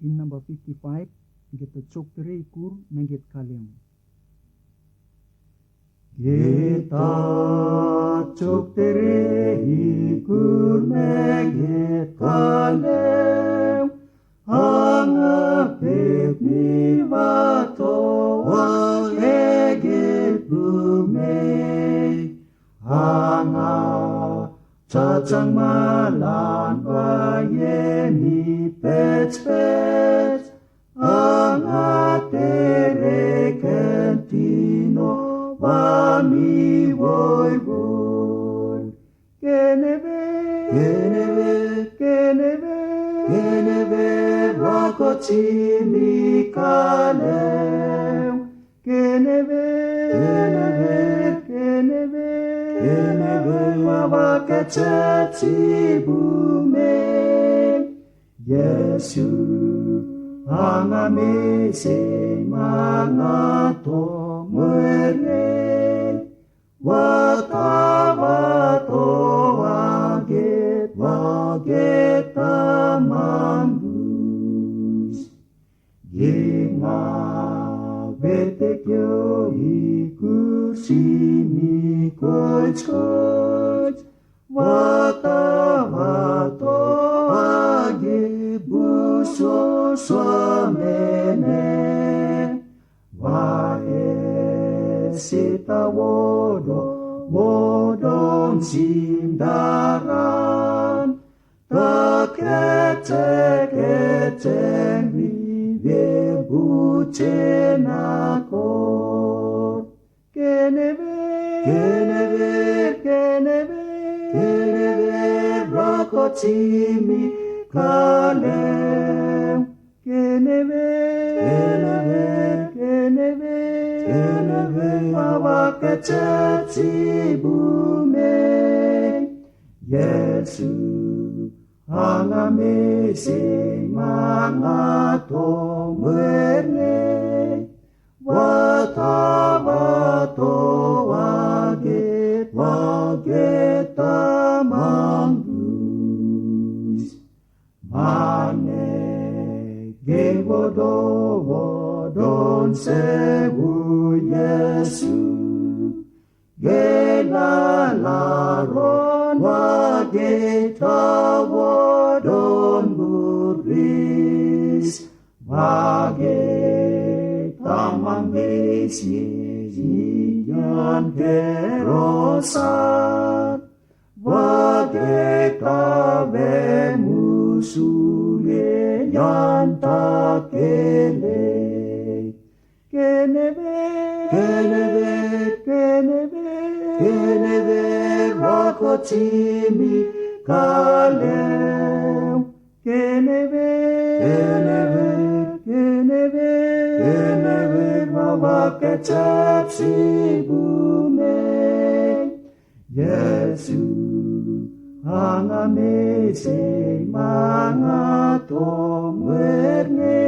hymn number 55, get the choktere ikur menget kalem. Kita choktere ikur menget kalem, hangapit ni vato wageget bumeg, hanga chachang malan bayeni pets, hanga tere kentino vami voy. Keneve rakotimi kalem, Keneve wawaketeti bume, Yesu angamese mangato muerne, watawato waget amandus, yenga vetekyo ikusimi koch, watawato agebuso swamene, sita wodon simdaran, takete vive bucenakor. Keneve rakotimi kalem, Keneve wawaketeti bume, Yesu angamese mangato muerne, watawato waget amandus, mane wodon sewu Yesu, gelalaron wodon buris, amambis yan kerosan, ave musule yan takele. Keneve rakotimi kalem, Keneve wawaketeti bume, Yesu angamese mangato muerne,